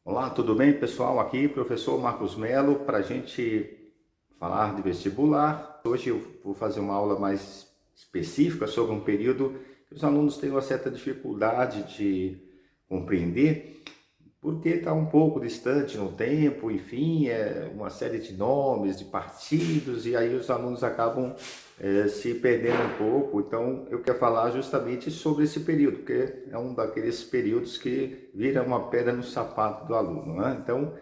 Olá, tudo bem, pessoal? Aqui, professor Marcos Melo, para a gente falar de vestibular. Hoje eu vou fazer uma aula mais específica sobre um período que os alunos têm uma certa dificuldade de compreender, porque está um pouco distante no tempo, enfim, é uma série de nomes, de partidos, e aí os alunos acabam se perdendo um pouco. Então, eu quero falar justamente sobre esse período, porque é um daqueles períodos que vira uma pedra no sapato do aluno, né? Então,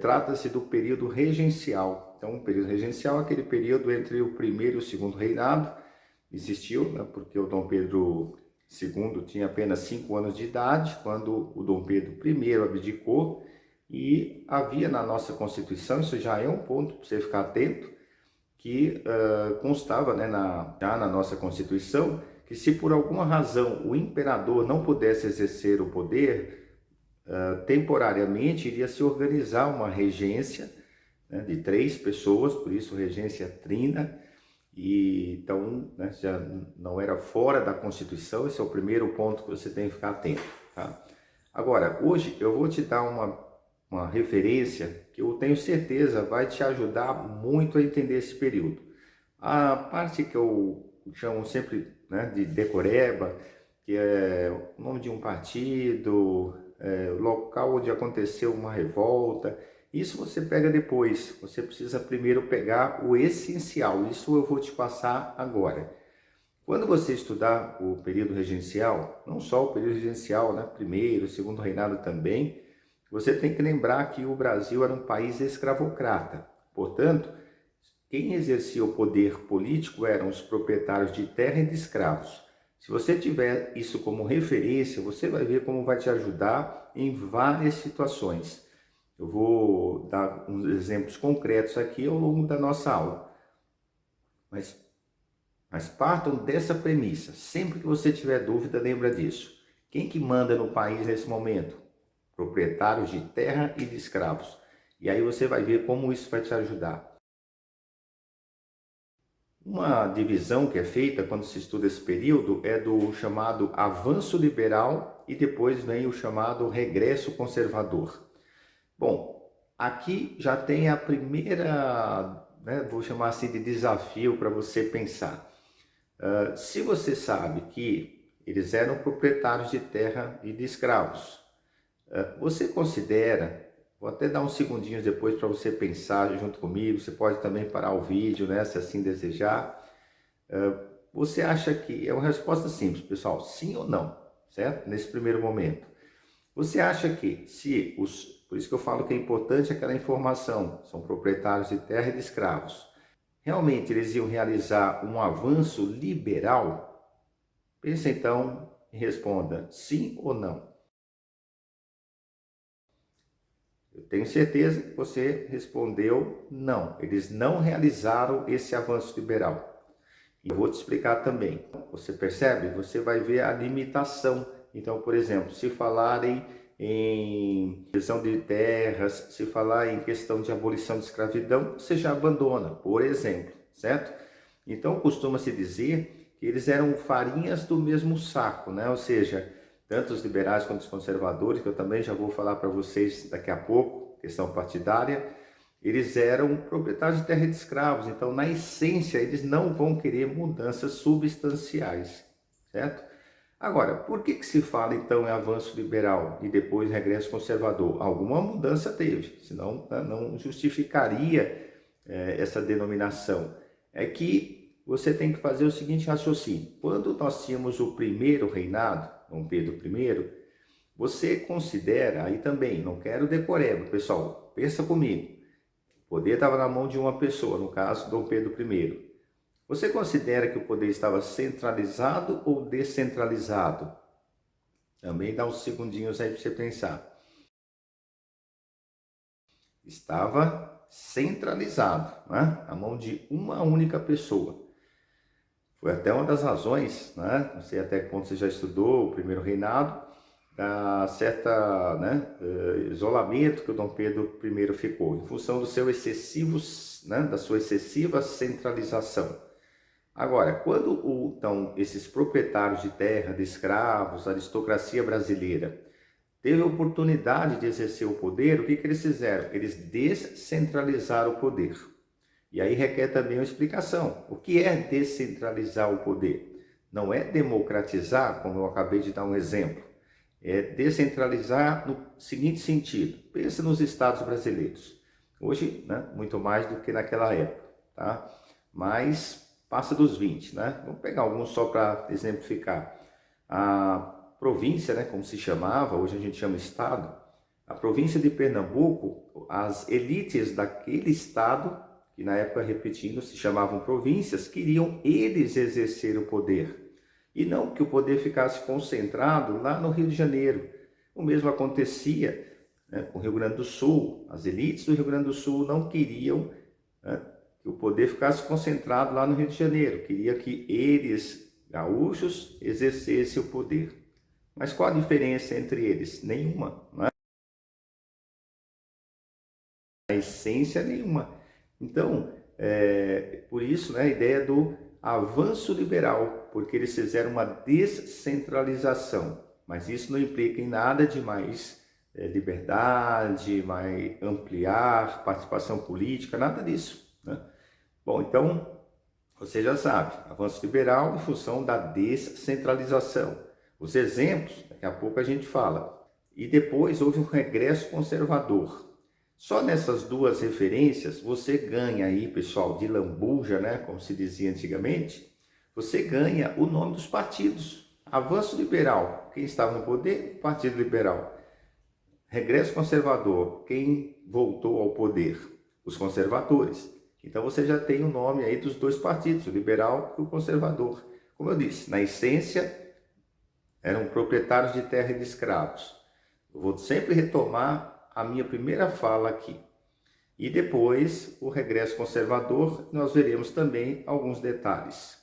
trata-se do período regencial. Então, o período regencial é aquele período entre o primeiro e o segundo reinado. Existiu, né, porque o Dom Pedro II tinha apenas 5 anos de idade quando o Dom Pedro I abdicou, e havia na nossa Constituição, isso já é um ponto para você ficar atento, que constava, né, já na nossa Constituição, que se por alguma razão o imperador não pudesse exercer o poder, temporariamente iria se organizar uma regência, né, de 3 pessoas, por isso regência trina. E então, né, já não era fora da Constituição. Esse é o primeiro ponto que você tem que ficar atento, tá? Agora, hoje eu vou te dar uma referência que eu tenho certeza vai te ajudar muito a entender esse período. A parte que eu chamo sempre, né, de decoreba, que é o nome de um partido, o local onde aconteceu uma revolta, isso você pega depois. Você precisa primeiro pegar o essencial. Isso eu vou te passar agora. Quando você estudar o período regencial, não só o período regencial, né, primeiro, segundo reinado também, você tem que lembrar que o Brasil era um país escravocrata. Portanto, quem exercia o poder político eram os proprietários de terra e de escravos. Se você tiver isso como referência, você vai ver como vai te ajudar em várias situações. Eu vou dar uns exemplos concretos aqui ao longo da nossa aula. Mas, mas partam dessa premissa. Sempre que você tiver dúvida, lembra disso. Quem que manda no país nesse momento? Proprietários de terra e de escravos. E aí você vai ver como isso vai te ajudar. Uma divisão que é feita quando se estuda esse período é do chamado avanço liberal e depois vem o chamado regresso conservador. Bom, aqui já tem a primeira, né, vou chamar assim de desafio para você pensar. Se você sabe que eles eram proprietários de terra e de escravos, você considera, vou até dar uns segundinhos depois para você pensar junto comigo, você pode também parar o vídeo, né, se assim desejar. Você acha que, é uma resposta simples, pessoal, sim ou não, certo? Nesse primeiro momento. Você acha que se os, por isso que eu falo que é importante aquela informação, são proprietários de terra e de escravos, realmente eles iam realizar um avanço liberal? Pensa então e responda sim ou não. Eu tenho certeza que você respondeu não. Eles não realizaram esse avanço liberal. E eu vou te explicar também. Você percebe? Você vai ver a limitação. Então, por exemplo, se falarem em questão de terras, se falar em questão de abolição de escravidão, você já abandona, por exemplo, certo? Então, costuma-se dizer que eles eram farinhas do mesmo saco, né? Ou seja, tanto os liberais quanto os conservadores, que eu também já vou falar para vocês daqui a pouco, questão partidária, eles eram proprietários de terra de escravos. Então, na essência, eles não vão querer mudanças substanciais, certo? Agora, por que se fala então em avanço liberal e depois regresso conservador? Alguma mudança teve, senão não justificaria essa denominação. É que você tem que fazer o seguinte raciocínio. Quando nós tínhamos o primeiro reinado, Dom Pedro I, você considera, aí também, não quero decoreba, pessoal, pensa comigo, o poder estava na mão de uma pessoa, no caso, Dom Pedro I. Você considera que o poder estava centralizado ou descentralizado? Também dá uns segundinhos aí para você pensar. Estava centralizado, né? Na mão de uma única pessoa. Foi até uma das razões, né? Não sei até quando você já estudou o primeiro reinado, da certa, né, isolamento que o Dom Pedro I ficou, em função do seu excessivo, né, da sua excessiva centralização. Agora, quando então esses proprietários de terra, de escravos, a aristocracia brasileira, teve a oportunidade de exercer o poder, o que eles fizeram? Eles descentralizaram o poder. E aí requer também uma explicação. O que é descentralizar o poder? Não é democratizar, como eu acabei de dar um exemplo. É descentralizar no seguinte sentido. Pensa nos estados brasileiros. Hoje, né, muito mais do que naquela época, tá? Mas passa dos 20, né? Vamos pegar alguns só para exemplificar. A província, né, como se chamava, hoje a gente chama estado, a província de Pernambuco, as elites daquele estado, que na época, repetindo, se chamavam províncias, queriam eles exercer o poder. E não que o poder ficasse concentrado lá no Rio de Janeiro. O mesmo acontecia, né, com o Rio Grande do Sul. As elites do Rio Grande do Sul não queriam, né, que o poder ficasse concentrado lá no Rio de Janeiro. Queria que eles, gaúchos, exercessem o poder. Mas qual a diferença entre eles? Nenhuma, não é? A essência nenhuma. Então, por isso, né, a ideia do avanço liberal, porque eles fizeram uma descentralização, mas isso não implica em nada de mais liberdade, mais ampliar participação política, nada disso, né? Bom, então, você já sabe, avanço liberal em função da descentralização. Os exemplos, daqui a pouco a gente fala. E depois houve um regresso conservador. Só nessas duas referências você ganha aí, pessoal, de lambuja, né, como se dizia antigamente, você ganha o nome dos partidos. Avanço liberal, quem estava no poder? Partido Liberal. Regresso conservador, quem voltou ao poder? Os conservadores. Então você já tem o nome aí dos dois partidos, o liberal e o conservador. Como eu disse, na essência eram proprietários de terra e de escravos. Eu vou sempre retomar a minha primeira fala aqui. E depois o regresso conservador, nós veremos também alguns detalhes.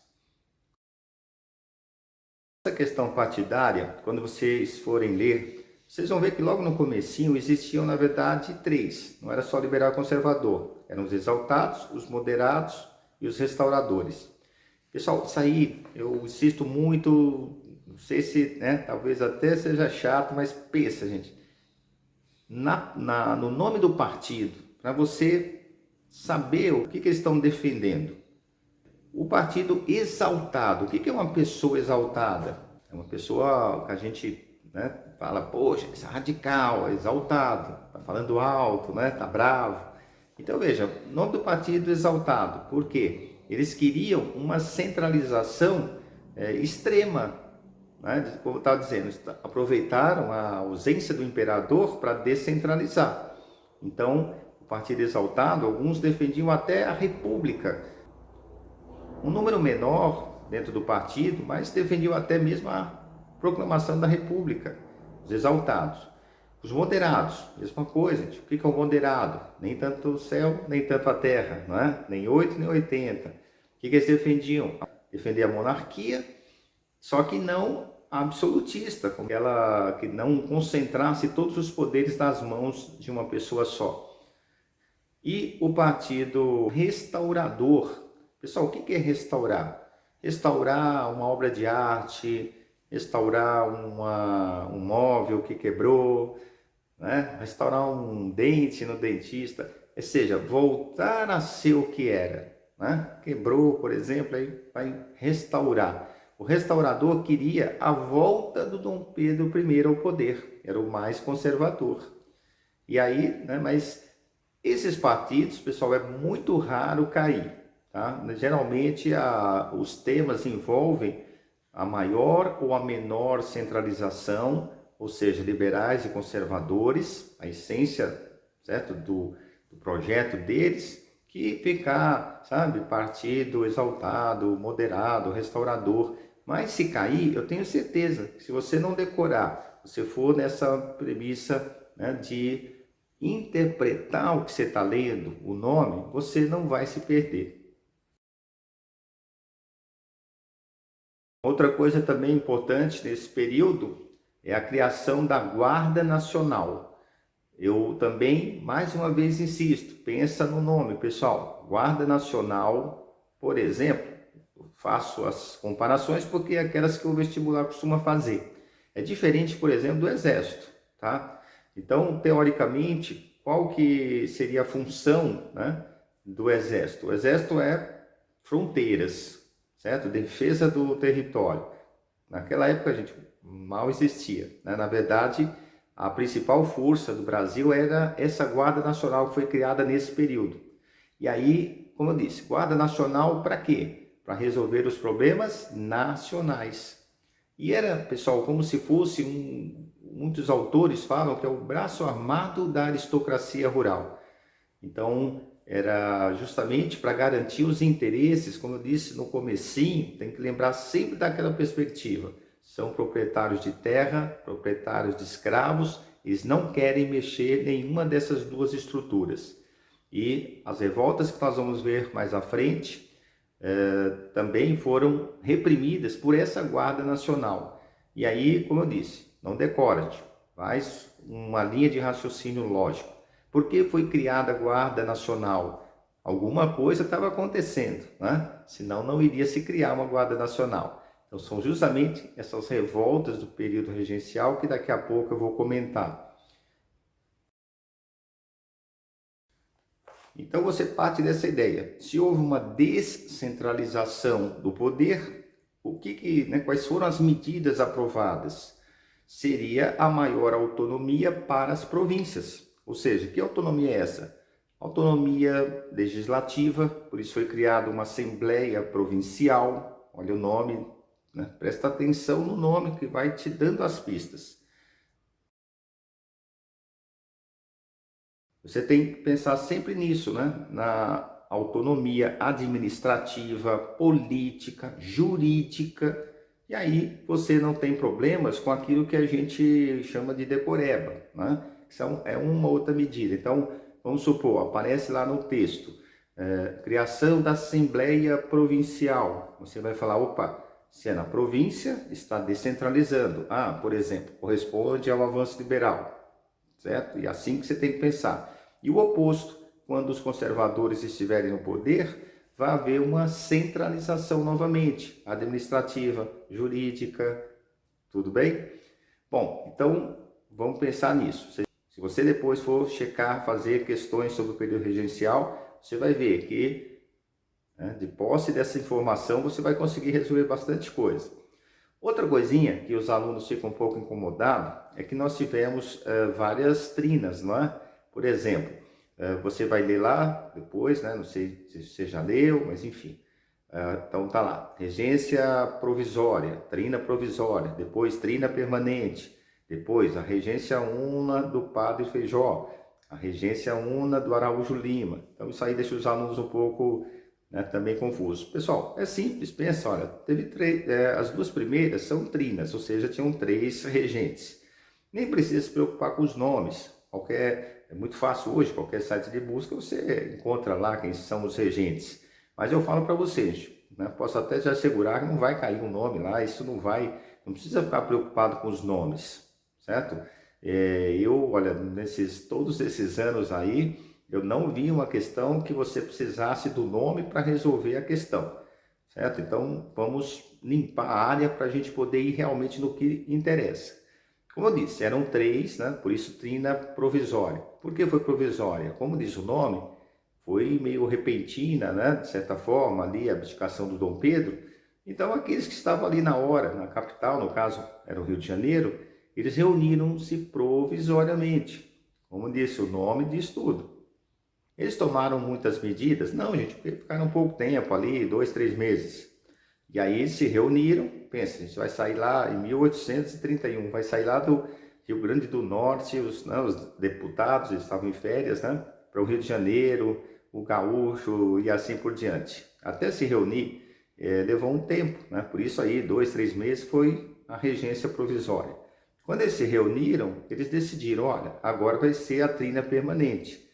Essa questão partidária, quando vocês forem ler, vocês vão ver que logo no comecinho existiam, na verdade, três. Não era só liberal e conservador. Eram os exaltados, os moderados e os restauradores. Pessoal, isso aí eu insisto muito, não sei se, né, talvez até seja chato, mas pensa, gente. No nome do partido, para você saber o que eles estão defendendo. O partido exaltado. O que é uma pessoa exaltada? É uma pessoa que a gente, né, fala, poxa, esse é radical, é exaltado, está falando alto, né, está bravo. Então veja, o nome do partido exaltado. Por quê? Eles queriam uma centralização extrema, né? Como eu estava dizendo, aproveitaram a ausência do imperador para descentralizar. Então, o partido exaltado, alguns defendiam até a república. Um número menor dentro do partido, mas defendiam até mesmo a proclamação da república, os exaltados. Os moderados, mesma coisa, gente. O que é o moderado? Nem tanto o céu, nem tanto a terra, não é? Nem 8, nem 80. O que eles defendiam? Defender a monarquia, só que não absolutista, como ela que não concentrasse todos os poderes nas mãos de uma pessoa só. E o partido restaurador. Pessoal, o que é restaurar? Restaurar uma obra de arte, restaurar um móvel que quebrou, né? Restaurar um dente no dentista, ou seja, voltar a ser o que era, né? Quebrou, por exemplo, aí vai restaurar. O restaurador queria a volta do Dom Pedro I ao poder, era o mais conservador. E aí, né, mas esses partidos, pessoal, é muito raro cair, tá? Geralmente os temas envolvem a maior ou a menor centralização, ou seja, liberais e conservadores, a essência, certo, do projeto deles, que ficar, sabe, partido exaltado, moderado, restaurador. Mas se cair, eu tenho certeza que se você não decorar, você for nessa premissa, né, de interpretar o que você está lendo, o nome, você não vai se perder. Outra coisa também importante nesse período é a criação da Guarda Nacional. Eu também, mais uma vez, insisto, pensa no nome, pessoal. Guarda Nacional, por exemplo, faço as comparações porque é aquelas que o vestibular costuma fazer. É diferente, por exemplo, do Exército. tá? Então, teoricamente, qual que seria a função, né, do Exército? O Exército é fronteiras, certo? Defesa do território. Naquela época, a gente mal existia, né? Na verdade, a principal força do Brasil era essa Guarda Nacional que foi criada nesse período. E aí, como eu disse, Guarda Nacional para quê? Para resolver os problemas nacionais. E era, pessoal, como se fosse muitos autores falam que é o braço armado da aristocracia rural. Então, era justamente para garantir os interesses, como eu disse no comecinho, tem que lembrar sempre daquela perspectiva. São proprietários de terra, proprietários de escravos, eles não querem mexer em nenhuma dessas duas estruturas. E as revoltas que nós vamos ver mais à frente também foram reprimidas por essa Guarda Nacional. E aí, como eu disse, não decora, gente, faz uma linha de raciocínio lógico. Por que foi criada a Guarda Nacional? Alguma coisa estava acontecendo, né? Senão não iria se criar uma Guarda Nacional. Então são justamente essas revoltas do período regencial que daqui a pouco eu vou comentar. Então você parte dessa ideia. Se houve uma descentralização do poder, quais foram as medidas aprovadas? Seria a maior autonomia para as províncias. Ou seja, que autonomia é essa? Autonomia legislativa, por isso foi criada uma Assembleia Provincial. Olha o nome, né? Presta atenção no nome que vai te dando as pistas. Você tem que pensar sempre nisso, né? Na autonomia administrativa, política, jurídica, e aí você não tem problemas com aquilo que a gente chama de decoreba, né? É uma outra medida. Então, vamos supor, aparece lá no texto, criação da Assembleia Provincial. Você vai falar, opa, se é na província, está descentralizando. Ah, por exemplo, corresponde ao avanço liberal. Certo? E assim que você tem que pensar. E o oposto, quando os conservadores estiverem no poder, vai haver uma centralização novamente, administrativa, jurídica, tudo bem? Bom, então vamos pensar nisso. Se você depois for checar, fazer questões sobre o período regencial, você vai ver que, né, de posse dessa informação, você vai conseguir resolver bastante coisa. Outra coisinha que os alunos ficam um pouco incomodados é que nós tivemos várias trinas, não é? Por exemplo, você vai ler lá depois, né? Não sei se você já leu, mas enfim. Então tá lá, regência provisória, trina provisória, depois trina permanente, depois a regência una do Padre Feijó, a regência una do Araújo Lima. Então isso aí deixa os alunos um pouco, né, também confuso. Pessoal, é simples, pensa, olha, as duas primeiras são trinas, ou seja, tinham 3 regentes. Nem precisa se preocupar com os nomes. É muito fácil hoje, qualquer site de busca você encontra lá quem são os regentes. Mas eu falo para vocês, né, posso até te assegurar que não vai cair um nome lá, não precisa ficar preocupado com os nomes, certo? Olha, todos esses anos aí, eu não vi uma questão que você precisasse do nome para resolver a questão, certo? Então, vamos limpar a área para a gente poder ir realmente no que interessa. Como eu disse, eram 3, né? Por isso trina provisória. Por que foi provisória? Como diz o nome, foi meio repentina, né? De certa forma, ali a abdicação do Dom Pedro. Então, aqueles que estavam ali na hora, na capital, no caso era o Rio de Janeiro, eles reuniram-se provisoriamente. Como disse, o nome diz tudo. Eles tomaram muitas medidas? Não, gente, porque ficaram um pouco tempo ali, 2, 3 meses. E aí eles se reuniram, pensa, a gente vai sair lá em 1831, vai sair lá do Rio Grande do Norte, os deputados, eles estavam em férias, né? Para o Rio de Janeiro, o gaúcho e assim por diante. Até se reunir, levou um tempo, né? Por isso aí, 2, 3 meses foi a regência provisória. Quando eles se reuniram, eles decidiram, olha, agora vai ser a trina permanente.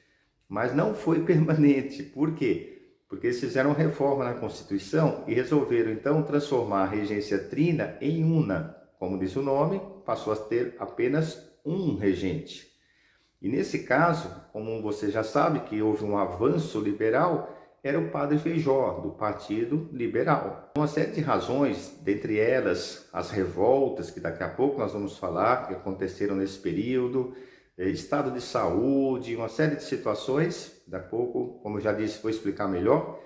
Mas não foi permanente. Por quê? Porque eles fizeram reforma na Constituição e resolveram, então, transformar a regência trina em una. Como diz o nome, passou a ter apenas um regente. E nesse caso, como você já sabe que houve um avanço liberal, era o padre Feijó, do Partido Liberal. Uma série de razões, dentre elas as revoltas, que daqui a pouco nós vamos falar, que aconteceram nesse período, estado de saúde, uma série de situações. Daqui a pouco, como eu já disse, vou explicar melhor.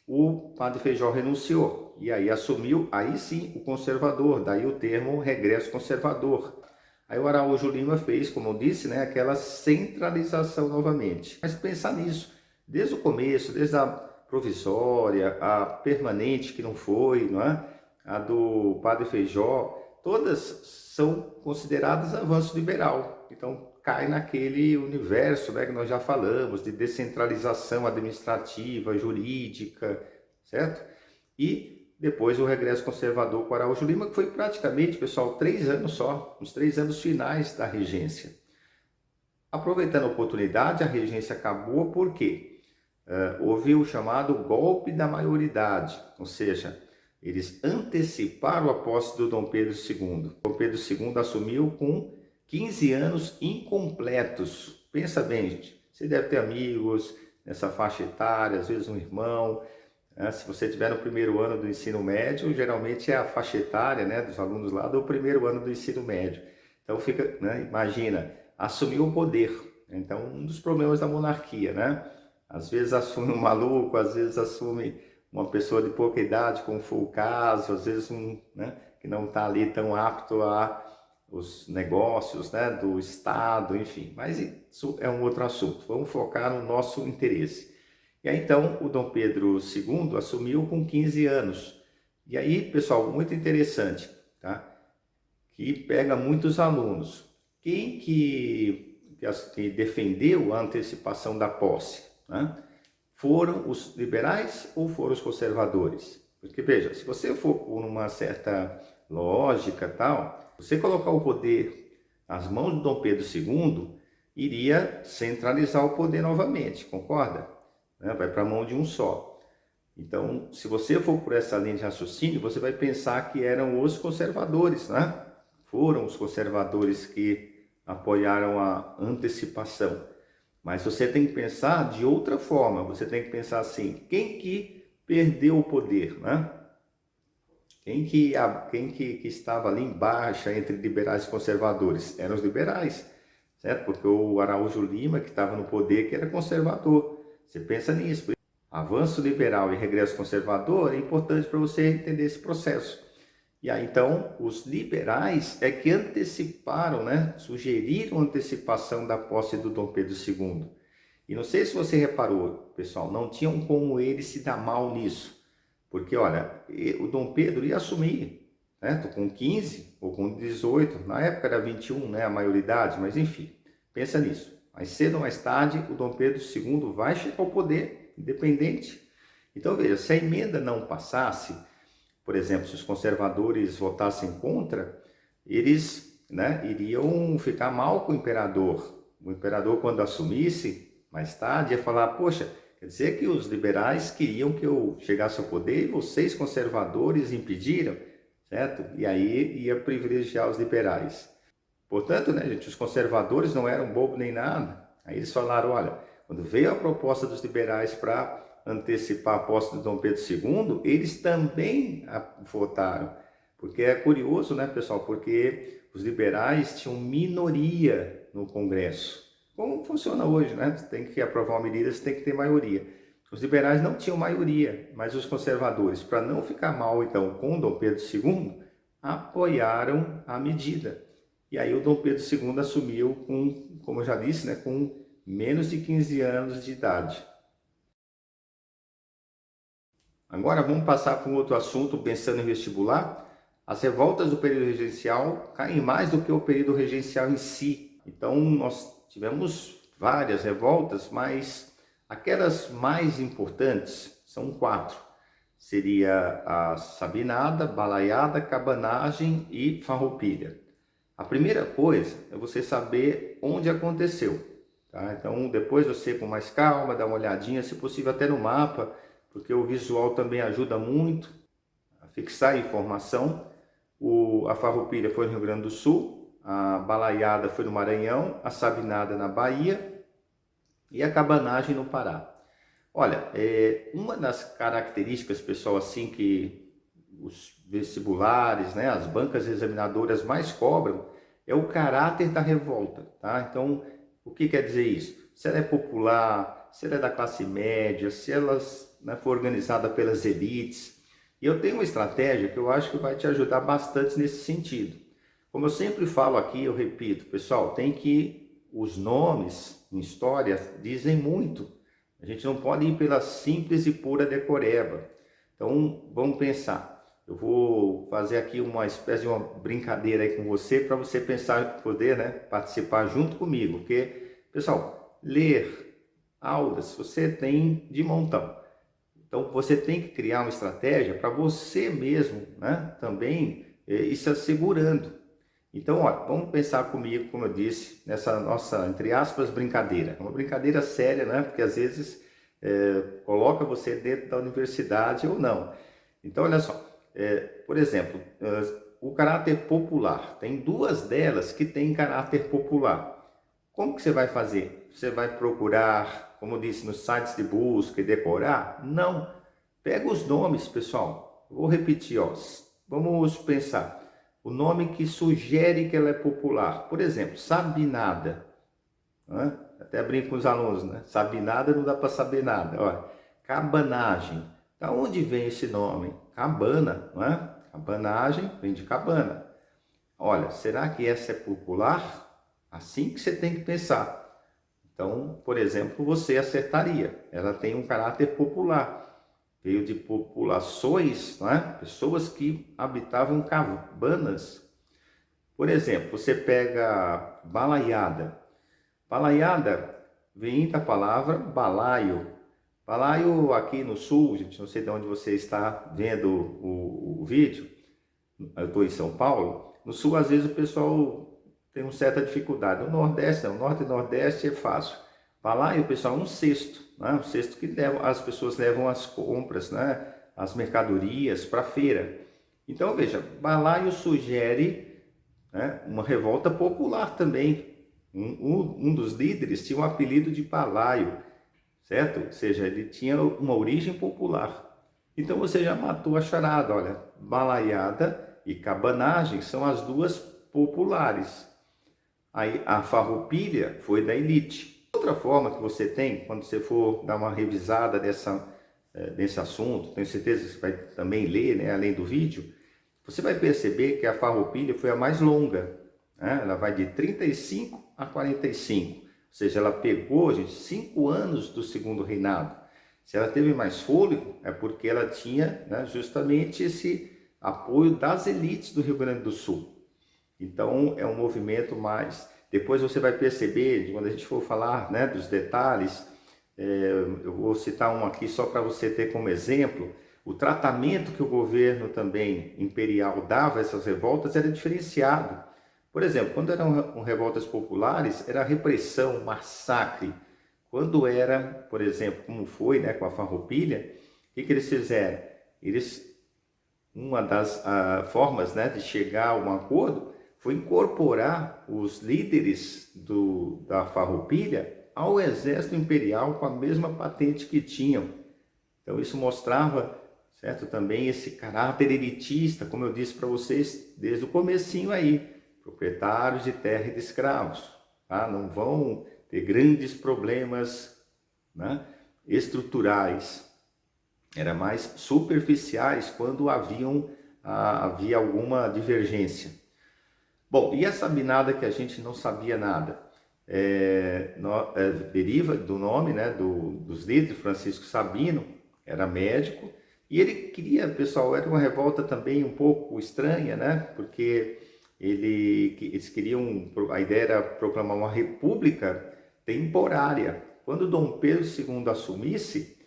O padre Feijó renunciou e aí assumiu, aí sim, o conservador, daí o termo regresso conservador. Aí o Araújo Lima fez, como eu disse, né, aquela centralização novamente. Mas pensar nisso, desde o começo, desde a provisória, a permanente que não foi, não é? A do padre Feijó, todas são consideradas avanço liberal. Então cai naquele universo, né, que nós já falamos, de descentralização administrativa, jurídica, certo? E depois o regresso conservador com Araújo Lima, que foi praticamente, pessoal, 3 anos só, os 3 anos finais da regência. Aproveitando a oportunidade, a regência acabou porque houve o chamado golpe da maioridade, ou seja, eles anteciparam a posse do Dom Pedro II. Dom Pedro II assumiu com 15 anos incompletos. Pensa bem, gente, você deve ter amigos nessa faixa etária, às vezes um irmão. Se você estiver no primeiro ano do ensino médio, geralmente é a faixa etária, né, dos alunos lá do primeiro ano do ensino médio. Então fica, né, imagina, assumiu o poder. Então um dos problemas da monarquia, né? Às vezes assume um maluco, às vezes assume uma pessoa de pouca idade, como foi o caso, às vezes né, que não está ali tão apto a os negócios, né, do Estado, enfim. Mas isso é um outro assunto. Vamos focar no nosso interesse. E aí, então, o Dom Pedro II assumiu com 15 anos. E aí, pessoal, muito interessante, tá? Que pega muitos alunos. Quem que defendeu a antecipação da posse, né? Foram os liberais ou foram os conservadores? Porque, veja, se você for por uma certa lógica tal, você colocar o poder nas mãos do Dom Pedro II, iria centralizar o poder novamente, concorda? Vai para a mão de um só. Então, se você for por essa linha de raciocínio, você vai pensar que eram os conservadores, né? Foram os conservadores que apoiaram a antecipação. Mas você tem que pensar de outra forma. Você tem que pensar assim, quem que perdeu o poder, né? Quem que estava ali embaixo entre liberais e conservadores? Eram os liberais, certo? Porque o Araújo Lima, que estava no poder, que era conservador. Você pensa nisso. Avanço liberal e regresso conservador é importante para você entender esse processo. E aí, então, os liberais é que anteciparam, né? Sugeriram antecipação da posse do Dom Pedro II. E não sei se você reparou, pessoal, não tinham como ele se dar mal nisso. Porque, olha, o Dom Pedro ia assumir, né? Com 15 ou com 18, na época era 21, né? A maioridade, mas enfim, pensa nisso. Mais cedo ou mais tarde, o Dom Pedro II vai chegar ao poder, independente. Então, veja, se a emenda não passasse, por exemplo, se os conservadores votassem contra, eles, né, iriam ficar mal com o imperador. O imperador, quando assumisse, mais tarde, ia falar, poxa, quer dizer que os liberais queriam que eu chegasse ao poder e vocês, conservadores, impediram, certo? E aí ia privilegiar os liberais. Portanto, né, gente, os conservadores não eram bobo nem nada. Aí eles falaram, olha, quando veio a proposta dos liberais para antecipar a posse do Dom Pedro II, eles também votaram. Porque é curioso, né, pessoal? Porque os liberais tinham minoria no Congresso. Como funciona hoje, né? Você tem que aprovar uma medida, você tem que ter maioria. Os liberais não tinham maioria, mas os conservadores, para não ficar mal, então, com o Dom Pedro II, apoiaram a medida. E aí o Dom Pedro II assumiu com, como eu já disse, né, com menos de 15 anos de idade. Agora vamos passar para um outro assunto, pensando em vestibular. As revoltas do período regencial caem mais do que o período regencial em si. Então nós tivemos várias revoltas, mas aquelas mais importantes são 4. Seria a Sabinada, Balaiada, Cabanagem e Farroupilha. A primeira coisa é você saber onde aconteceu. Tá? Então depois você com mais calma, dá uma olhadinha, se possível até no mapa, porque o visual também ajuda muito a fixar a informação. A Farroupilha foi no Rio Grande do Sul, a Balaiada foi no Maranhão, a Sabinada na Bahia e a Cabanagem no Pará. Olha, uma das características, pessoal, assim que os vestibulares, né, as bancas examinadoras mais cobram é o caráter da revolta, tá? Então, o que quer dizer isso? Se ela é popular, se ela é da classe média, se ela, né, for organizada pelas elites. E eu tenho uma estratégia que eu acho que vai te ajudar bastante nesse sentido. Como eu sempre falo aqui, eu repito, pessoal, tem que os nomes em história dizem muito. A gente não pode ir pela simples e pura decoreba. Então, vamos pensar. Eu vou fazer aqui uma espécie de uma brincadeira aí com você para você pensar, poder, né, participar junto comigo. Porque, pessoal, ler aulas você tem de montão. Então, você tem que criar uma estratégia para você mesmo, né, também ir se assegurando. Então, olha, vamos pensar comigo, como eu disse, nessa nossa, entre aspas, brincadeira. Uma brincadeira séria, né? Porque às vezes coloca você dentro da universidade ou não. Então, olha só, por exemplo, o caráter popular. Tem duas delas que têm caráter popular. Como que você vai fazer? Você vai procurar, como eu disse, nos sites de busca e decorar? Não. Pega os nomes, pessoal. Vou repetir, ó. Vamos pensar. O nome que sugere que ela é popular. Por exemplo, Sabinada. Né? Até brinco com os alunos, né? Sabinada não dá para saber nada. Olha, cabanagem. Da onde vem esse nome? Cabana, não é? Cabanagem vem de cabana. Olha, será que essa é popular? Assim que você tem que pensar. Então, por exemplo, você acertaria. Ela tem um caráter popular. Veio de populações, não é? Pessoas que habitavam cabanas. Por exemplo, você pega balaiada. Balaiada vem da palavra balaio. Balaio aqui no sul, gente, não sei de onde você está vendo o vídeo, eu estou em São Paulo. No sul, às vezes, o pessoal tem uma certa dificuldade. No Nordeste, não. Norte e Nordeste é fácil. Balaio, pessoal, um cesto, né? Um cesto que as pessoas levam as compras, né? As mercadorias para a feira. Então, veja, balaio sugere, né, uma revolta popular também. Um dos líderes tinha um apelido de balaio, certo? Ou seja, ele tinha uma origem popular. Então você já matou a charada, olha, balaiada e cabanagem são as duas populares. Aí a farroupilha foi da elite. Outra forma que você tem, quando você for dar uma revisada desse assunto, tenho certeza que você vai também ler, né, além do vídeo, você vai perceber que a farroupilha foi a mais longa, né? Ela vai de 35 a 45, ou seja, ela pegou, gente, 5 anos do segundo reinado. Se ela teve mais fôlego, é porque ela tinha, né, justamente esse apoio das elites do Rio Grande do Sul. Então, é um movimento mais... Depois você vai perceber, quando a gente for falar, né, dos detalhes, eu vou citar um aqui só para você ter como exemplo. O tratamento que o governo também imperial dava a essas revoltas era diferenciado. Por exemplo, quando eram revoltas populares, era repressão, massacre. Quando era, por exemplo, como foi, né, com a Farroupilha, o que eles fizeram? Uma das formas, né, de chegar a um acordo foi incorporar os líderes da Farroupilha ao exército imperial com a mesma patente que tinham. Então isso mostrava, certo, também esse caráter elitista, como eu disse para vocês desde o comecinho aí, proprietários de terra e de escravos, tá? Não vão ter grandes problemas, né, estruturais. Era mais superficiais quando havia alguma divergência. Bom, e essa Sabinada que a gente não sabia nada? Deriva do nome, né, dos líderes. Francisco Sabino era médico e ele queria, pessoal, era uma revolta também um pouco estranha, né, porque eles queriam, a ideia era proclamar uma república temporária. Quando Dom Pedro II assumisse,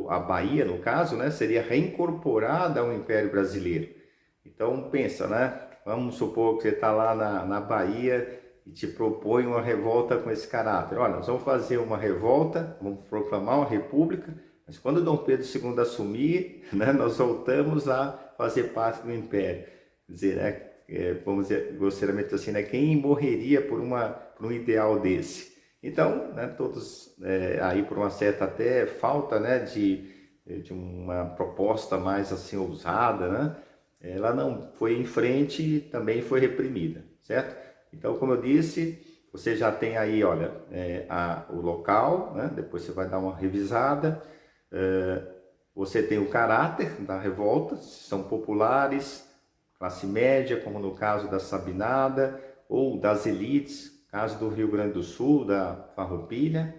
a Bahia, no caso, né, seria reincorporada ao Império Brasileiro. Então, pensa, né? Vamos supor que você está lá na Bahia e te propõe uma revolta com esse caráter. Olha, nós vamos fazer uma revolta, vamos proclamar uma república, mas quando Dom Pedro II assumir, né, nós voltamos a fazer parte do Império. Quer dizer, né, vamos dizer grosseiramente assim, né, quem morreria por um ideal desse? Então, né, todos aí por uma certa até falta, né, de uma proposta mais assim ousada, né, ela não foi em frente e também foi reprimida, certo? Então, como eu disse, você já tem aí, olha, o local, né, depois você vai dar uma revisada, você tem o caráter da revolta, se são populares, classe média, como no caso da Sabinada, ou das elites, caso do Rio Grande do Sul, da Farroupilha.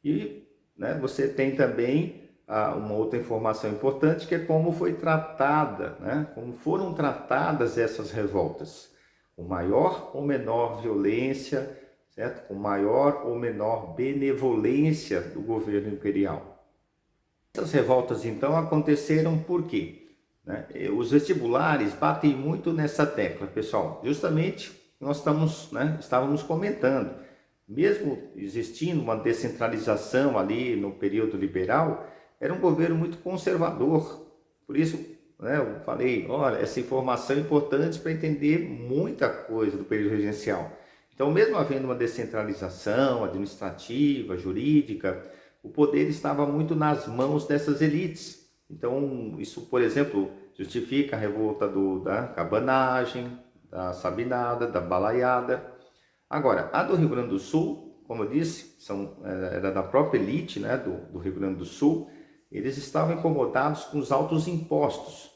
E né, você tem também uma outra informação importante, que é como foi tratada, né, como foram tratadas essas revoltas, com maior ou menor violência, certo? Com maior ou menor benevolência do governo imperial. Essas revoltas, então, aconteceram por quê? Né? Os vestibulares batem muito nessa tecla, pessoal. Justamente, nós estávamos comentando, mesmo existindo uma descentralização ali no período liberal, era um governo muito conservador. Por isso, né, eu falei, olha, essa informação é importante para entender muita coisa do período regencial. Então, mesmo havendo uma descentralização administrativa, jurídica, o poder estava muito nas mãos dessas elites. Então, isso, por exemplo, justifica a revolta da cabanagem, da sabinada, da balaiada. Agora, a do Rio Grande do Sul, como eu disse, era da própria elite, né, do Rio Grande do Sul. Eles estavam incomodados com os altos impostos.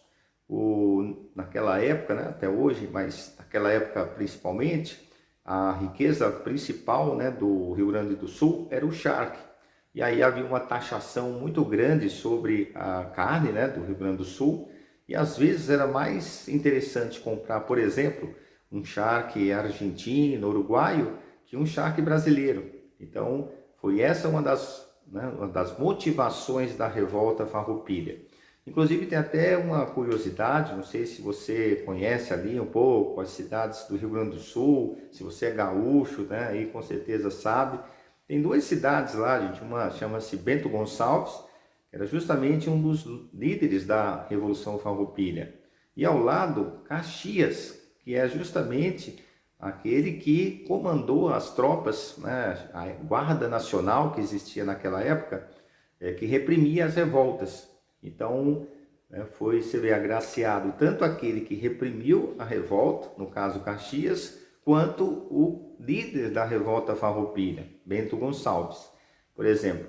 Naquela época, né, até hoje, mas naquela época principalmente, a riqueza principal, né, do Rio Grande do Sul era o charque. E aí havia uma taxação muito grande sobre a carne, né, do Rio Grande do Sul. E às vezes era mais interessante comprar, por exemplo, um charque argentino, uruguaio, que um charque brasileiro. Então, foi essa uma das motivações da revolta farroupilha. Inclusive, tem até uma curiosidade, não sei se você conhece ali um pouco as cidades do Rio Grande do Sul, se você é gaúcho, né, aí com certeza sabe. Tem duas cidades lá, gente, uma chama-se Bento Gonçalves, que era justamente um dos líderes da Revolução Farroupilha. E ao lado, Caxias, que é justamente aquele que comandou as tropas, né, a Guarda Nacional que existia naquela época, que reprimia as revoltas. Então, foi, você vê, agraciado tanto aquele que reprimiu a revolta, no caso Caxias, quanto o líder da revolta farroupilha, Bento Gonçalves. Por exemplo,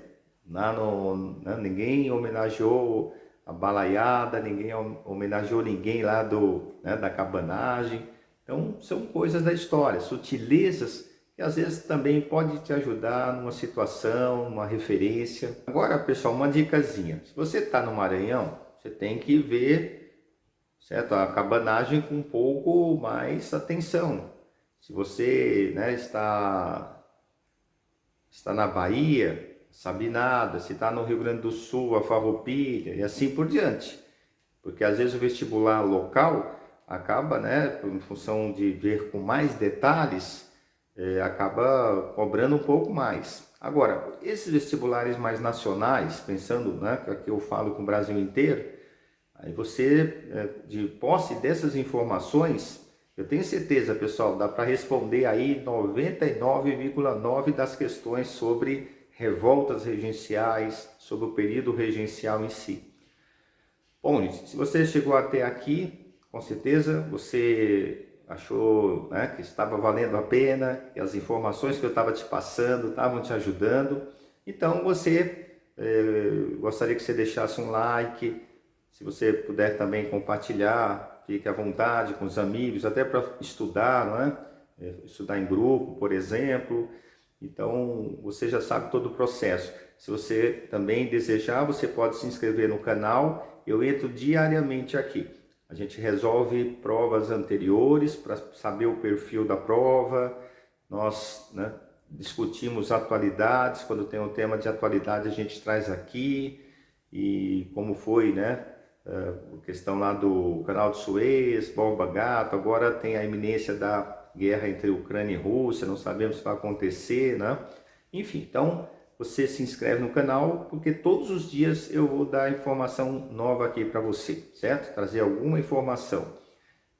ninguém homenageou a balaiada, ninguém homenageou ninguém lá da cabanagem. Então, são coisas da história, sutilezas que às vezes também pode te ajudar numa situação, numa referência. Agora, pessoal, uma dicasinha. Se você está no Maranhão, você tem que ver, certo, a cabanagem com um pouco mais atenção. Se você, né, está na Bahia, Sabinada, se está no Rio Grande do Sul, a Farroupilha e assim por diante. Porque às vezes o vestibular local acaba, né, em função de ver com mais detalhes, acaba cobrando um pouco mais. Agora, esses vestibulares mais nacionais, pensando, né, que aqui eu falo com o Brasil inteiro, aí você, de posse dessas informações, eu tenho certeza, pessoal, dá para responder aí 99,9% das questões sobre revoltas regenciais, sobre o período regencial em si. Bom, gente, se você chegou até aqui, com certeza você achou, né, que estava valendo a pena, que as informações que eu estava te passando estavam te ajudando. Então gostaria que você deixasse um like, se você puder também compartilhar, fique à vontade com os amigos, até para estudar, não é? Estudar em grupo, por exemplo. Então, você já sabe todo o processo. Se você também desejar, você pode se inscrever no canal. Eu entro diariamente aqui. A gente resolve provas anteriores para saber o perfil da prova. Nós, né, discutimos atualidades. Quando tem um tema de atualidade, a gente traz aqui. E como foi, né? A questão lá do canal de Suez, Borba Gato, agora tem a iminência da guerra entre Ucrânia e Rússia, não sabemos o que vai acontecer, né? Enfim, então você se inscreve no canal, porque todos os dias eu vou dar informação nova aqui para você, certo? Trazer alguma informação.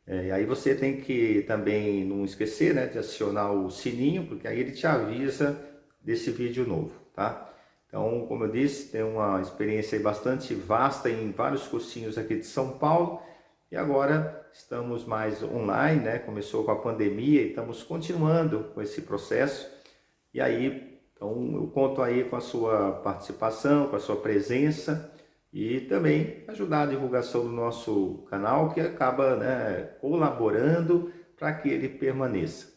E aí você tem que também não esquecer, né, de acionar o sininho, porque aí ele te avisa desse vídeo novo, tá? Então, como eu disse, tem uma experiência bastante vasta em vários cursinhos aqui de São Paulo e agora estamos mais online, né? Começou com a pandemia e estamos continuando com esse processo. E aí, então, eu conto aí com a sua participação, com a sua presença e também ajudar a divulgação do nosso canal, que acaba, né, colaborando para que ele permaneça.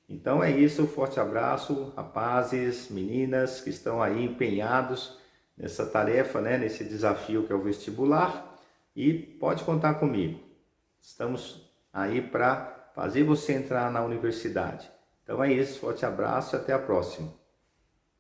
Então é isso, um forte abraço, rapazes, meninas que estão aí empenhados nessa tarefa, né, nesse desafio que é o vestibular, e pode contar comigo. Estamos aí para fazer você entrar na universidade. Então é isso, forte abraço e até a próxima.